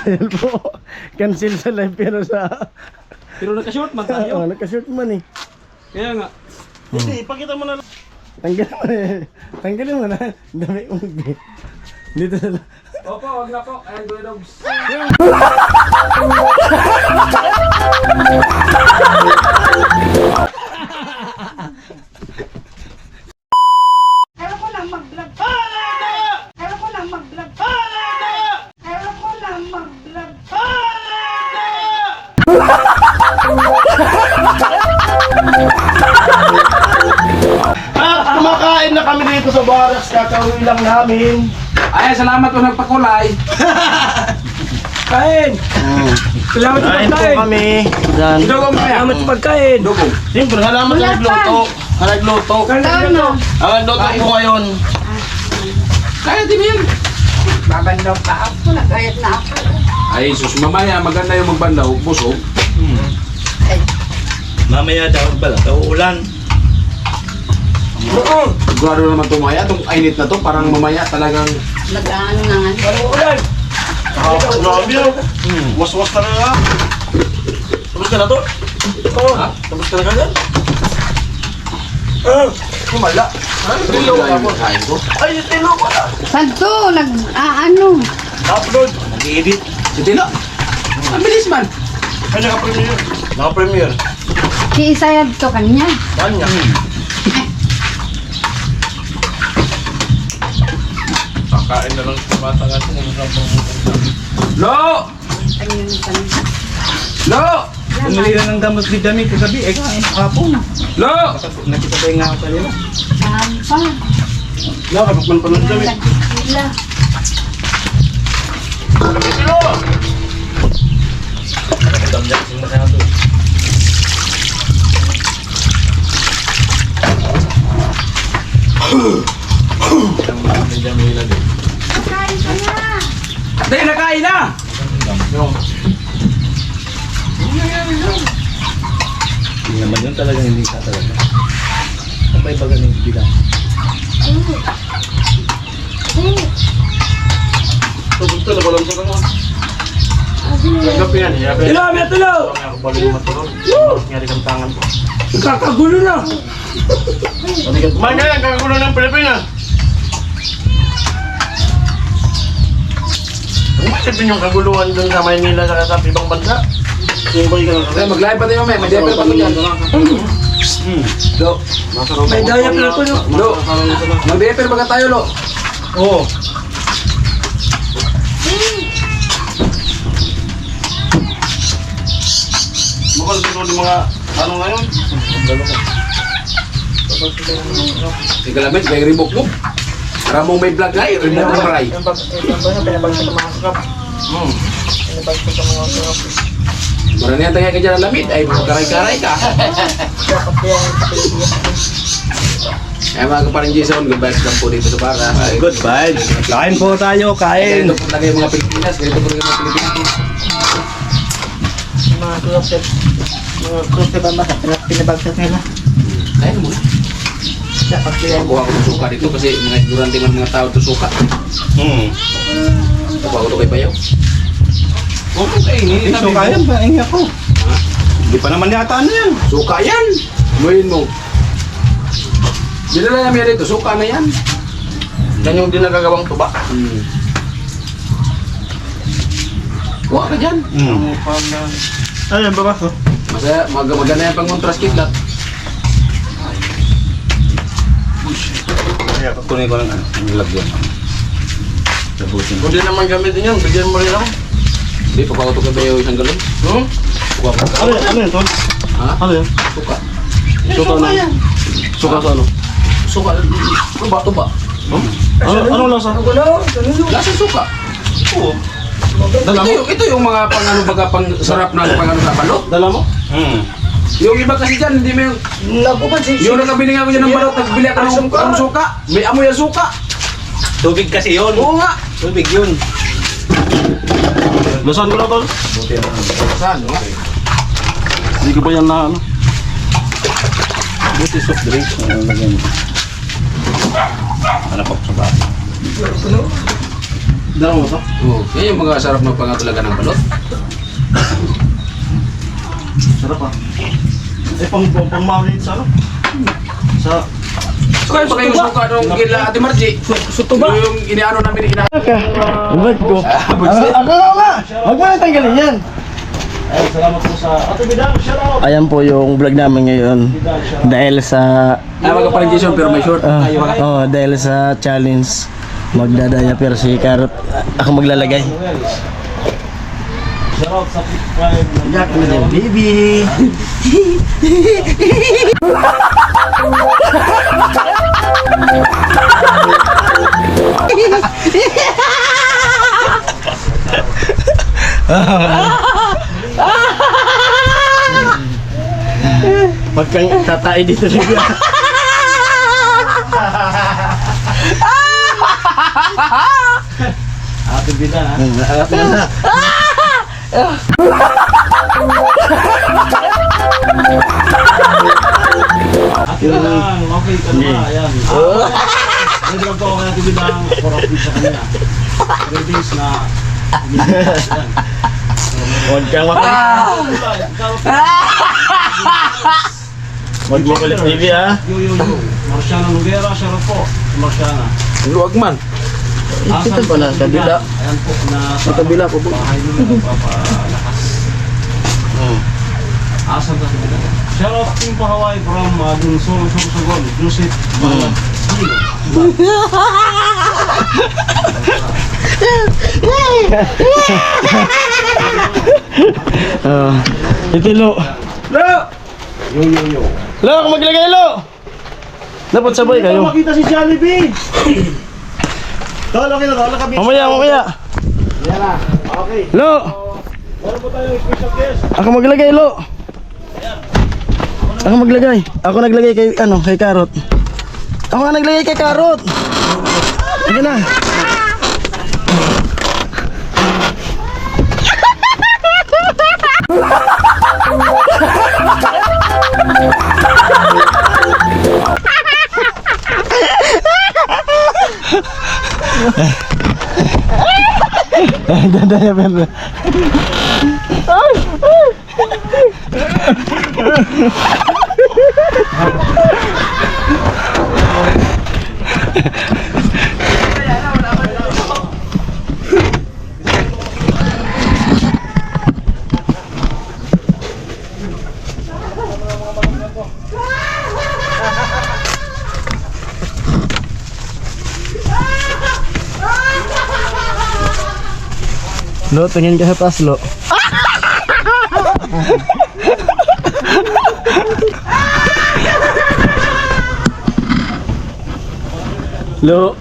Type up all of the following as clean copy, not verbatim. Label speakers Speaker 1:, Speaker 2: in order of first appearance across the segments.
Speaker 1: Dahil po, cancel sa live pero sa...
Speaker 2: Pero naka-short man tayo.
Speaker 1: Oo, naka-short man eh.
Speaker 2: Kaya nga.
Speaker 3: Hindi, ipakita mo na lang.
Speaker 1: Tanggalin mo na. Tanggalin mo na. Dami unggi. Dito na lang.
Speaker 2: Opo, wag na po. Ayan, Goy Dogs.
Speaker 4: Ayaw ko lang mag-vlog. Ayaw ko lang mag-vlog. Ayaw ko lang mag-vlog.
Speaker 3: At kumakain na kami dito sa barracks. Kakauwi lang namin.
Speaker 2: Ay, salamat po nagpakulay. Kain! Salamat sa
Speaker 3: Kain po
Speaker 2: pagkain.
Speaker 3: kami. Yan.
Speaker 2: Dugong kaya. Salamat sa pagkain. Dugong.
Speaker 3: Siyempre, salamat sa nagluto. Sa nagluto.
Speaker 4: Ano?
Speaker 3: Ang nagluto po ngayon.
Speaker 2: Kaya din yan.
Speaker 4: Babandaw pa ako. Nagayat na ako.
Speaker 2: Ay, sus, mamaya maganda yung magbandaw. Busog.
Speaker 3: Mamaya daw bala, uulan.
Speaker 2: Sigurado naman tumaya. Itong init na to, parang mamaya talagang...
Speaker 4: Nag-ano na nga.
Speaker 2: Ulan!
Speaker 3: Grabe yun. Was-was na nga. Tapos ka na to? Oo. Tapos ka na kagad? Kumala.
Speaker 2: Tilo ako. Kain ko.
Speaker 3: Ay, yung tilo ko na.
Speaker 4: Santo, ano?
Speaker 3: Upload. Nag-edit.
Speaker 2: Si Tilo. Ang bilis man.
Speaker 3: Ay, naka-premiere. Naka-premiere.
Speaker 4: Si Isayad to kanya.
Speaker 3: Kanya. Kakain na lang sa bata nga.
Speaker 2: Lo!
Speaker 4: Ayun kanya.
Speaker 2: Lo!
Speaker 1: Bumili na ng damos di dami kagabi. Eh, hapon.
Speaker 2: Lo!
Speaker 1: Nakikita nga ako kanila.
Speaker 4: Sampa.
Speaker 3: Nakapagpanpalan kami.
Speaker 4: Nagkikila.
Speaker 3: Tilo! Nakadamdam sila na kaya to.
Speaker 4: Kain ka na.
Speaker 2: Dahil nakain na!
Speaker 1: Hindi naman yun talaga hindi ka talaga. Sabay baga ng bilang.
Speaker 3: Tubig to, nabalang sa kanya. Gabi yan, yabe.
Speaker 2: Tilo! May Tilo!
Speaker 3: Ako balik yung matulog. Nangyari kang tangan ko.
Speaker 2: Kakagulo na!
Speaker 3: Kumain ka lang, kakagulo ng Pilipinas. Umasipin yung kaguluhan dun sa Maynila sa ibang bansa. Simboy ka lang.
Speaker 2: Ay, mag-live pa tayo mamaya. May diaper pa ko dyan. Lo!
Speaker 3: May daya pala ko no.
Speaker 2: Lo! Mag-diaper ba ka tayo, Lo?
Speaker 3: Oo. Bukal dito yung mga ano ngayon?
Speaker 2: Sige lang, may ribok mo. Para mong may vlog ay, ribok mo maray. Marami ang tangay ka dyan ang lamit, ay karay-karay ka. Ay mga kaparing Jason, good vibes lang po dito sa para.
Speaker 1: Good vibes. Kain po tayo, kain.
Speaker 2: Ganito po talaga yung mga Pilipinas, ganito po rin yung mga Pilipinas.
Speaker 5: Mga close ba masa? Pinabagsak nila.
Speaker 2: Ayun mo.
Speaker 5: Dapat sila.
Speaker 2: Nakuha ko ng suka dito kasi mga ignorante ng mga tao ito suka. Nakuha ko ito kay Bayaw. Okay kayo, hindi
Speaker 1: So kaya ba? Ingi ako.
Speaker 2: Ha?
Speaker 1: Hindi pa naman yata ano yan.
Speaker 2: Suka yan! Muhin mo. Dinala namin dito, suka na yan.
Speaker 3: Yan yung dinagagawang tuba.
Speaker 2: Kuha ka dyan.
Speaker 1: Ayun, babas oh.
Speaker 2: Masaya, maganda yan pang contrast kidlat.
Speaker 1: Kunin ko lang ano. Ang lagyan. Tabusin.
Speaker 3: Kung di naman gamitin yan, bigyan mo rin ako.
Speaker 2: Hindi, papaw ito kay Bayaw isang galon. Kuha ka.
Speaker 1: Ano yan, tol?
Speaker 2: Ha?
Speaker 1: Ano yan?
Speaker 2: Suka.
Speaker 1: Suka na. Suka sa ano?
Speaker 2: Suka. Tuba.
Speaker 1: Anong lasa?
Speaker 2: Lasa suka.
Speaker 1: Oo. Dala mo?
Speaker 2: Ito yung mga pang ano baga pang sarap na pang ano sa balot.
Speaker 1: Dala mo?
Speaker 2: Yung iba kasi dyan, hindi mo yung... Yung nakabili nga ko dyan ng balot, nagbili ako ng suka. May amoy ang suka.
Speaker 1: Tubig kasi yun.
Speaker 2: Oo nga.
Speaker 1: Tubig yun. Lasan ko na, tol.
Speaker 2: Saan? No?
Speaker 1: Hindi ko pa yan na ano. Buti soft drinks. Ano lagyan mo? Ano pa sa bahay?
Speaker 2: Dalawa mo to? Oo. Yan yung mga sarap ng pangatulaga ng balot.
Speaker 3: Sarap ah. Eh, pang-marinate sa ano? Sa...
Speaker 2: So kayo pa kayong suka nung kila Ate Margie? Suto ba? Yung iniano namin ina...
Speaker 5: Ubad ko. Ako nga! Huwag mo na tanggalin yan.
Speaker 3: Ay, salamat po sa... Ate Bidang, shout out!
Speaker 5: Ayan po yung vlog namin ngayon. Dahil sa...
Speaker 2: Magkaparin Jason pero may short.
Speaker 5: dahil sa challenge. Magdadaya pero si Karot. Ako maglalagay.
Speaker 3: Shout out sa subscribe.
Speaker 5: Jack na din, baby! Huwag kang tatay dito rin.
Speaker 3: Ate Bidang ha. Ate Bidang, okay ka na. Ayan. Nag-drop ko kay Ate Bidang. Korap din sa kanya. Greetings na... Ayan.
Speaker 5: Huwag kang Huwag mo kulit TV ha.
Speaker 3: Yo. Marciana Noguera, shout out po. Si Marciana.
Speaker 2: Luwag man.
Speaker 5: Ito pala sa bila.
Speaker 3: Ayan po, na
Speaker 5: Sa kabila po.
Speaker 3: bahay nyo nagpapalakas. Asal ka sa bila. Shout out Team Pahaway from Dunsol, Sorsogon, Joseph Baladilo.
Speaker 5: Ito lo.
Speaker 3: Yo.
Speaker 5: Lo, ako maglagay lo. Dapat sabay kayo.
Speaker 3: Makita si Jollibee! Tolo, nakabit.
Speaker 5: Mamaya.
Speaker 3: Yan na. Okay.
Speaker 5: Lo,
Speaker 3: Meron po tayong special guest.
Speaker 5: ako maglagay lo. Ako maglagay. Ako naglagay kay Karot. Ako nga naglagay kay Karot. Sige na. Dadaya pero. Lo, tingin ka sa taas, Lo. Lo.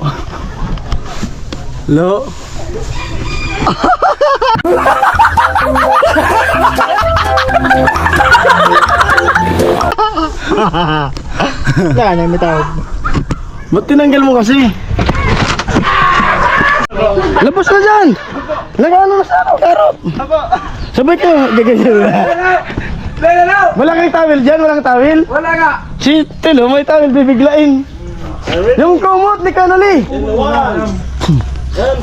Speaker 5: Yan, may tawag. Ba't tinanggal mo kasi? Labas na dyan! Nag-ano na sa araw, Karot! Sabay ka, gaganyan. Wala kang tawil dyan, walang tawil?
Speaker 2: Wala nga.
Speaker 5: Si Tilo, may tawil bibiglain. Yung kumot ni Kanoli!
Speaker 3: 1 and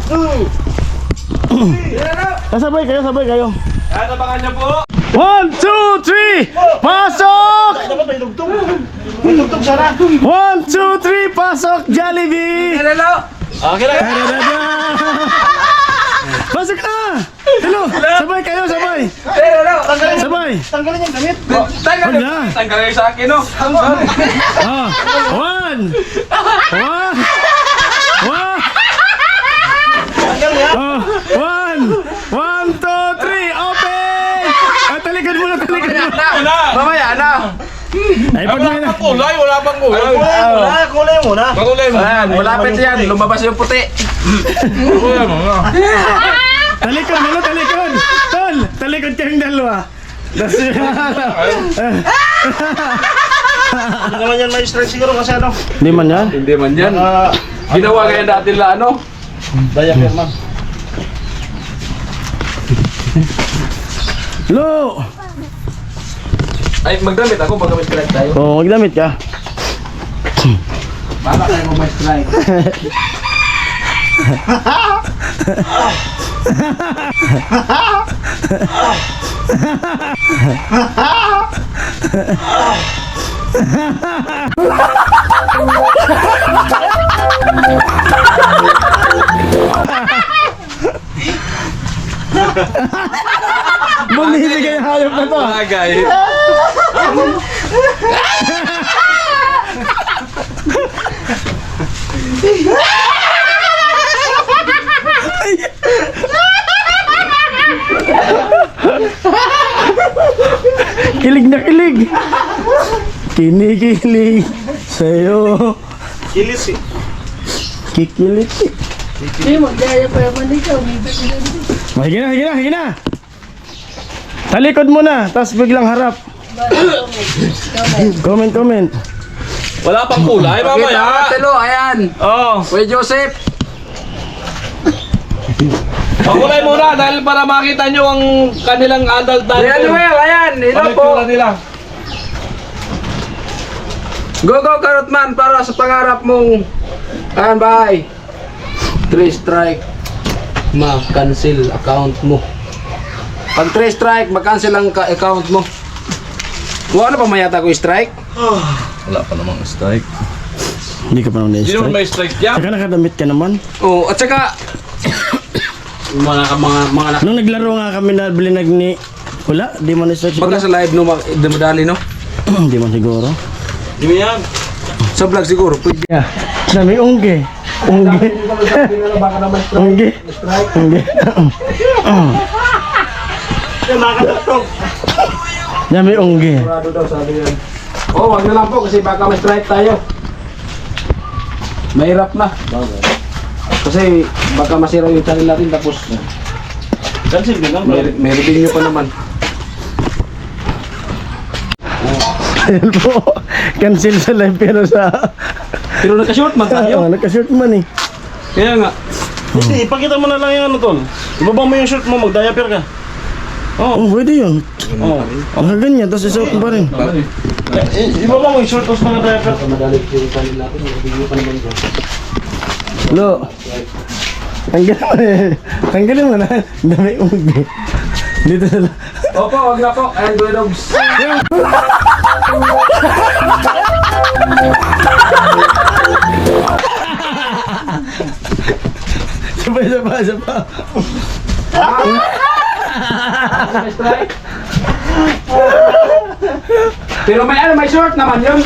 Speaker 3: 2.
Speaker 5: Sabay kayo.
Speaker 2: Ano ba kanya po?
Speaker 5: 1, 2, 3! Pasok!
Speaker 3: Dapat may dugtong. May dugtong sana.
Speaker 5: 1, 2, 3! Pasok, Jollibee!
Speaker 2: Hello.
Speaker 3: Okay lang.
Speaker 5: Tadada! Pasok na! Hello! Sabay kayo, sabay!
Speaker 2: Hello.
Speaker 5: Sabay!
Speaker 3: Tanggalin yung damit.
Speaker 2: Tanggal
Speaker 5: Wag na.
Speaker 2: Tanggal sa akin, no?
Speaker 5: Ah! 1! 1, 2, 3! Open! Talikod muna!
Speaker 2: Mamaya na.
Speaker 5: Ay, pag may na.
Speaker 2: Kulay, wala pang kulay.
Speaker 3: Kulay muna.
Speaker 2: Makulay mo. Ayan, malapit yan. Lumabas yung puti. Kulay mo.
Speaker 5: Talikod muna, talikod! Tol! Talikod kayong dalawa!
Speaker 3: Hindi naman yan may stress siguro kasi ano.
Speaker 5: Hindi man yan?
Speaker 2: Hindi man yan. Ginawa kaya dati la ano?
Speaker 3: Diaper man.
Speaker 5: Lo!
Speaker 2: Ay, magdamit ako. Magdamit ka lang tayo.
Speaker 5: Oo, magdamit ka.
Speaker 2: Baka tayo mo may strike.
Speaker 5: Bumibigay ang hayop na to.
Speaker 1: Bagay.
Speaker 5: Kilig na kilig. Kinikilig sa'yo.
Speaker 3: Kilis eh.
Speaker 5: Kikilig.
Speaker 4: Hindi, magdaya pa naman ikaw.
Speaker 5: Sige na, sige na, sige na. Talikod muna, tapos biglang harap. Comment, comment.
Speaker 1: Wala pang kulay,
Speaker 2: Kita
Speaker 1: mamaya.
Speaker 2: ka, Telo, ayan.
Speaker 1: Oh.
Speaker 2: Kuya Joseph.
Speaker 1: Pakulay muna dahil para makita nyo ang kanilang adult
Speaker 2: Kuya
Speaker 1: diaper.
Speaker 2: Noel, ayan. Hello po.
Speaker 1: Pamitsura nila.
Speaker 2: Go, go, Karotman, para sa pangarap mong... Ayan, bye. 3 strike. Ma-cancel account mo. Pag 3 strike, ma-cancel ang account mo. Wala pa mayata ko strike?
Speaker 1: Wala pa namang strike.
Speaker 5: Hindi ka pa naman
Speaker 1: Hindi naman
Speaker 5: na-strike.
Speaker 1: may strike dyan.
Speaker 5: Saka nakadamit ka naman.
Speaker 2: Oh, at saka...
Speaker 3: Mga
Speaker 5: Nung naglaro nga kami na bilinag ni... Wala, di man na-strike
Speaker 2: Pagka
Speaker 5: siguro.
Speaker 2: sa live, no, madali, no?
Speaker 5: Di man siguro.
Speaker 3: Di mo yan.
Speaker 2: Sa vlog siguro, pwede.
Speaker 5: Yeah. Dami ungge. Ungge. Ungge. Ungge.
Speaker 3: Nakakatog.
Speaker 5: Dami ungge.
Speaker 2: Oh, wag na lang po kasi baka may strike tayo. Mahirap na. Kasi baka masira yung channel natin tapos
Speaker 3: Cancel din ang
Speaker 2: may revenue pa naman.
Speaker 5: Ayan po. Cancel sa live pero sa...
Speaker 2: Pero naka-short man tayo.
Speaker 5: Naka-short man eh.
Speaker 2: Kaya nga.
Speaker 3: Hindi, ipakita mo na lang yung ano tol. Ibaba mo yung shirt mo, mag-diaper ka.
Speaker 5: Oh, pwede yun.
Speaker 3: Oo.
Speaker 5: Naka ganyan, tapos isuot mo pa rin.
Speaker 3: Ibaba mo yung shirt tapos naka-diaper.
Speaker 2: Madali yung channel natin, may revenue pa naman dyan.
Speaker 5: Lo. Tanggalin mo na. Tanggalin mo na. Dami ungge. Dito na lang.
Speaker 2: Opo, wag na po. Ayan, Kuya Dogs.
Speaker 5: Sabay, sabay, sabay.
Speaker 2: May strike. Pero may ano, may short naman yun.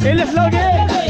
Speaker 5: Ilas lagi!